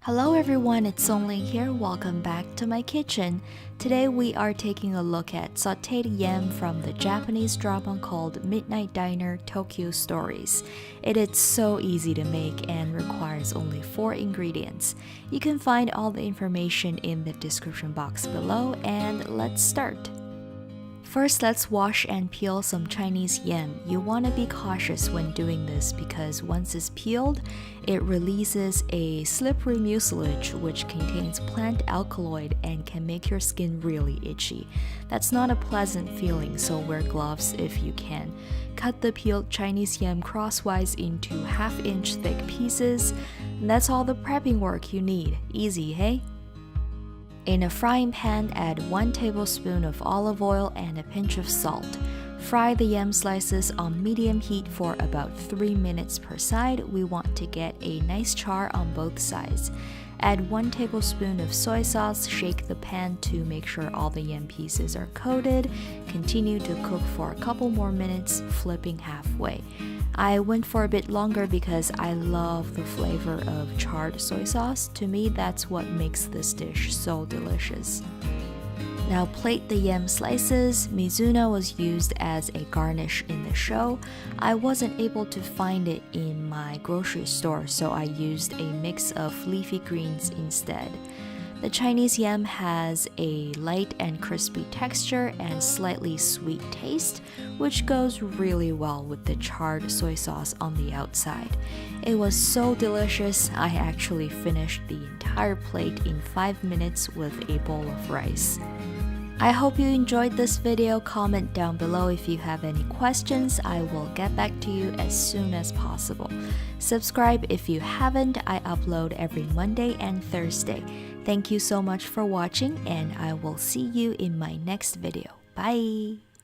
Hello everyone, it's Songling here. Welcome back to my kitchen. Today we are taking a look at sauteed yam from the Japanese drama called Midnight Diner Tokyo Stories. It is so easy to make and requires only 4 ingredients. You can find all the information in the description box below, and let's start. First, let's wash and peel some Chinese yam. You want to be cautious when doing this because once it's peeled, it releases a slippery mucilage which contains plant alkaloid and can make your skin really itchy. That's not a pleasant feeling, so wear gloves if you can. Cut the peeled Chinese yam crosswise into half-inch thick pieces. And that's all the prepping work you need. Easy, hey? In a frying pan, add 1 tablespoon of olive oil and a pinch of salt. Fry the yam slices on medium heat for about 3 minutes per side. We want to get a nice char on both sides. Add 1 tablespoon of soy sauce, shake the pan to make sure all the yam pieces are coated. Continue to cook for a couple more minutes, flipping halfway. I went for a bit longer because I love the flavor of charred soy sauce. To me, that's what makes this dish so delicious. Now plate the yam slices. Mizuna was used as a garnish in the show. I wasn't able to find it in my grocery store, so I used a mix of leafy greens instead. The Chinese yam has a light and crispy texture and slightly sweet taste, which goes really well with the charred soy sauce on the outside. It was so delicious, I actually finished the entire plate in 5 minutes with a bowl of rice. I hope you enjoyed this video. Comment down below if you have any questions. I will get back to you as soon as possible. Subscribe if you haven't. I upload every Monday and Thursday. Thank you so much for watching, and I will see you in my next video. Bye!